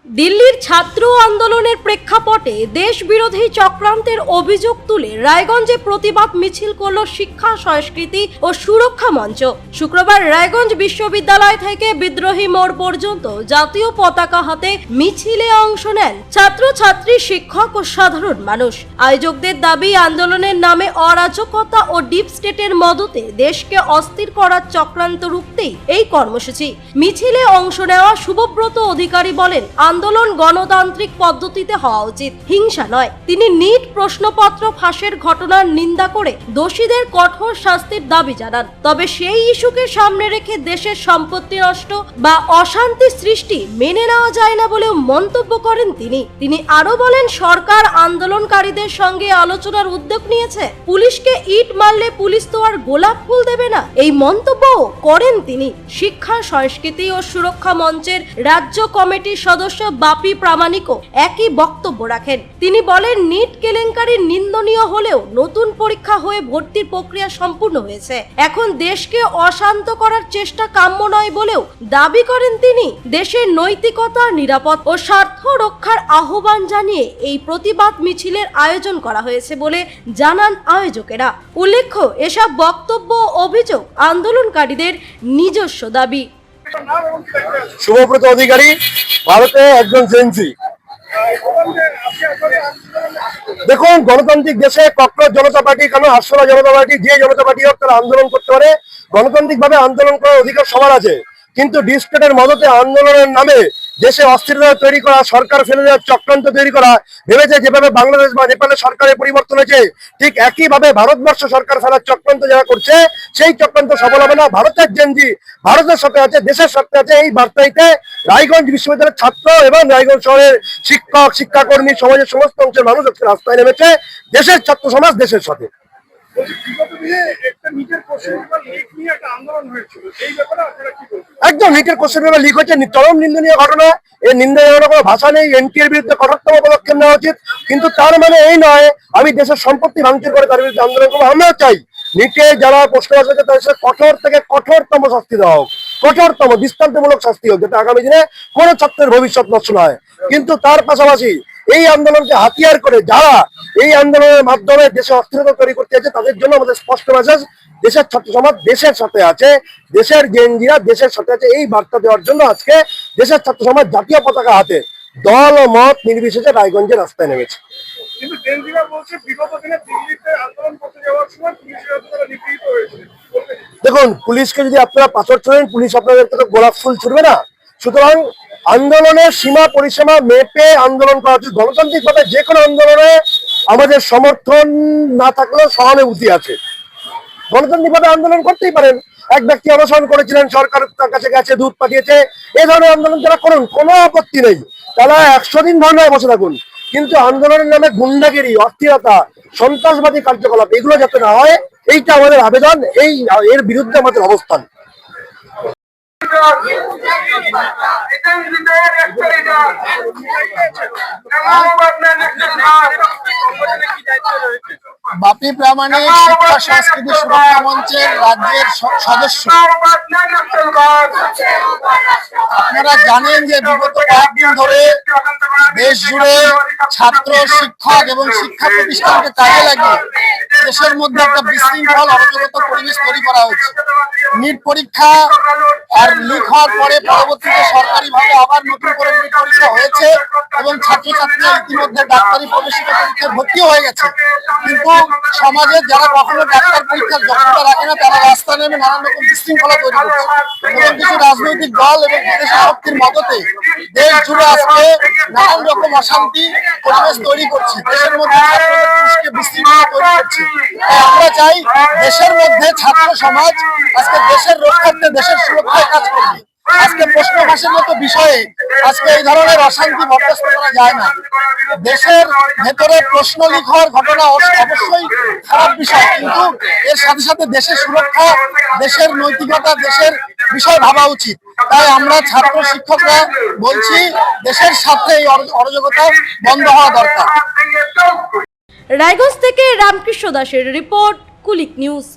দিল্লির ছাত্র আন্দোলনের প্রেক্ষাপটে দেশ বিরোধী চক্রান্তের অভিযোগ তুলে রায়গঞ্জে প্রতিবাদ মিছিল করল শিক্ষা সংস্কৃতি ও সুরক্ষা মঞ্চ। শুক্রবার রায়গঞ্জ বিশ্ববিদ্যালয় থেকে বিদ্রোহী মোড় পর্যন্ত জাতীয় পতাকা হাতে মিছিলে অংশ নেন ছাত্রছাত্রী, শিক্ষক ও সাধারণ মানুষ। আয়োজকদের দাবি, আন্দোলনের নামে অরাজকতা ও ডিপ স্টেটের মদতে দেশকে অস্থির করার চক্রান্ত রুখতেই এই কর্মসূচি। মিছিলে অংশ নেওয়া শুভব্রত অধিকারী বলেন, আন্দোলন গণতান্ত্রিক পদ্ধতিতে হওয়া উচিত, হিংসা নয়। তিনি নিট প্রশ্নপত্র ফাঁসের ঘটনার নিন্দা করে দোষীদের কঠোর শাস্তির দাবি জানান। তবে সেই ইস্যুকে সামনে রেখে দেশের সম্পত্তি নষ্ট বা অশান্তি সৃষ্টি মেনে নেওয়া যায় না বলেও মন্তব্য করেন তিনি আরো বলেন, সরকার আন্দোলনকারীদের সঙ্গে আলোচনার উদ্যোগ নিয়েছে। পুলিশকে ইট মারলে পুলিশ তো আর গোলাপ ফুল দেবে না, এই মন্তব্যও করেন তিনি। শিক্ষা সংস্কৃতি ও সুরক্ষা মঞ্চের রাজ্য কমিটির সদস্য বাপি প্রামাণিকও একই বক্তব্য রাখেন। তিনি বলেন, নিট কেলেঙ্কারি নিন্দনীয় হলেও নতুন পরীক্ষা হয়ে ভর্তির প্রক্রিয়া সম্পূর্ণ হয়েছে। এখন দেশকে অশান্ত করার চেষ্টা কাম্য নয় বলেও দাবি করেন তিনি। দেশের নৈতিকতা, নিরাপদ ও স্বার্থ রক্ষার আহ্বান জানিয়ে এই প্রতিবাদ মিছিলের আয়োজন করা হয়েছে বলে জানান আয়োজকেরা। উল্লেখ্য, এসব বক্তব্য অভিযোগ আন্দোলনকারীদের নিজস্ব দাবি। শুভব্রত অধিকারী, ভারতে একজন জেনজি। দেখুন, গণতান্ত্রিক দেশে ককরোচ জনতা পার্টি কেন, আরশোলা জনতা পার্টি, যে জনতা পার্টি হোক, তারা আন্দোলন করতে পারে। গণতান্ত্রিক ভাবে আন্দোলন করার অধিকার সবার আছে। কিন্তু ডিসপ্লেটের মদতে আন্দোলনের নামে দেশে অস্থিরতা তৈরি করা, সরকার ফেলে দেওয়ার চক্রান্ত তৈরি করা, ভেবেছে যেভাবে বাংলাদেশ বা নেপালের সরকারের পরিবর্তন হয়েছে ঠিক একইভাবে ভারতবর্ষ সরকার ফেলার চক্রান্ত যারা করছে, সেই চক্রান্ত সফল হবে না। ভারতের জেনজি ভারতের সাথে আছে, দেশের সাথে আছে। এই বার্তাইতে রায়গঞ্জ বিশ্ববিদ্যালয়ের ছাত্র এবং রায়গঞ্জ শহরের শিক্ষক, শিক্ষাকর্মী, সমাজের সমস্ত অংশের মানুষ আজকে রাস্তায় নেমেছে দেশের ছাত্র সমাজ দেশের সাথে। একদম নিটের কোশ্চেন পেপার লিক হচ্ছে, চরম নিন্দনীয় ঘটনা। এই নিন্দা জানানোর কোনো ভাষা নেই। এনটিএর বিরুদ্ধে কঠোরতম পদক্ষেপ নেওয়া উচিত। কিন্তু তার মানে এই নয় আমি দেশের সম্পত্তি ভাঙচুর করে তার বিরুদ্ধে আন্দোলন করবো। আমরাও চাই নিটে যারা প্রশ্ন আসছে তাদের কঠোর থেকে কঠোরতম শাস্তি দেওয়া হোক, কঠোরতম দৃষ্টান্তমূলক শাস্তি হোক, যাতে আগামী দিনে কোনো ছাত্রের ভবিষ্যৎ নষ্ট নয়। কিন্তু তার পাশাপাশি এই আন্দোলনকে হাতিয়ার করে যারা এই আন্দোলনের মাধ্যমে দেশে অস্থিরতা তৈরি করতে চাইছে, তাদের জন্য আমাদের স্পষ্ট মেসেজ, দেশের ছাত্র সমাজ দেশের সাথে আছে, দেশের জেনজিরা দেশের সাথে আছে। এই বার্তা দেওয়ার জন্য আজকে দেশের ছাত্র সমাজ জাতীয় পতাকা হাতে দল ও মত নির্বিশেষে রায়গঞ্জে রাস্তায় নেমেছে। দেখুন, পুলিশকে যদি আপনারা পাথর ছোড়েন, পুলিশ আপনাদেরকে তো গোলাপ ফুল ছুড়বে না। সুতরাং আন্দোলনের সীমা পরিসীমা মেপে আন্দোলন করা উচিত। গণতান্ত্রিক ভাবে যে কোনো আন্দোলনে আমাদের সমর্থন না থাকলেও সহানুভূতি আছে। গণতান্ত্রিক ভাবে আন্দোলন করতেই পারেন। এক ব্যক্তি অবস্থান করেছিলেন, সরকার তার কাছে গেছে, দুধ পাঠিয়েছে, এই ধরনের আন্দোলন যারা করুন, কোনো আপত্তি নেই। তারা 100 দিন ধর্নায় বসে থাকুন। কিন্তু আন্দোলনের নামে গুন্ডাগিরি, অস্থিরতা, সন্ত্রাসবাদী কার্যকলাপ এগুলো যাতে না হয়, এইটা আমাদের আবেদন, এর বিরুদ্ধে আমাদের অবস্থান। বাপি প্রামাণিক, শিক্ষা সংস্কৃতি সুরক্ষা মঞ্চের রাজ্যের সদস্য। আপনারা জানেন যে বিগত কয়েকদিন ধরে দেশ জুড়ে ছাত্র, শিক্ষক এবং শিক্ষা প্রতিষ্ঠানকে কাজে লাগিয়ে দেশের মধ্যে একটা বিশৃঙ্খল, অরাজকতা পরিবেশ তৈরি করা হচ্ছে। নিট পরীক্ষা আর লিক হওয়ার পরে পরবর্তীতে সরকারিভাবে আবার নতুন করে নিট পরীক্ষা হয়েছে এবং ছাত্রছাত্রীরা ইতিমধ্যে ডাক্তারি প্রবেশিকা পরীক্ষায় ভর্তি হয়ে গেছে। কিন্তু সমাজের যারা কখনো ডাক্তার পরীক্ষার যোগ্যতা রাখে না, তারা রাস্তা নেমে নানান রকম বিশৃঙ্খলা তৈরি করছে এবং কিছু রাজনৈতিক দল এবং বিদেশি শক্তির মদতে দেশ জুড়ে আজকে নানান রকম অশান্তি পরিবেশ তৈরি করছে, দেশের মধ্যে ছাত্রদের বিশৃঙ্খলা তৈরি করছে। আমরা চাই দেশের মধ্যে ছাত্র সমাজ আজকে দেশের রক্ষার্থে, দেশের সুরক্ষায় কাজ করবে। আজকে প্রশ্ন ফাঁসের মতো বিষয়ে আজকে এই ধরনের অশান্তি বরদাস্ত করা যায় না। দেশের ভেতরে প্রশ্ন লিক হওয়ার ঘটনা অবশ্যই খারাপ বিষয়, কিন্তু এর সাথে সাথে দেশের সুরক্ষা, দেশের নৈতিকতা, দেশের বিষয় ভাবা উচিত। তাই আমরা ছাত্র শিক্ষকরা বলছি, দেশের সাথে এই অরাজকতা বন্ধ হওয়া দরকার। রায়গঞ্জ থেকে রামকৃষ্ণ দাসের রিপোর্ট, কুলিক নিউজ।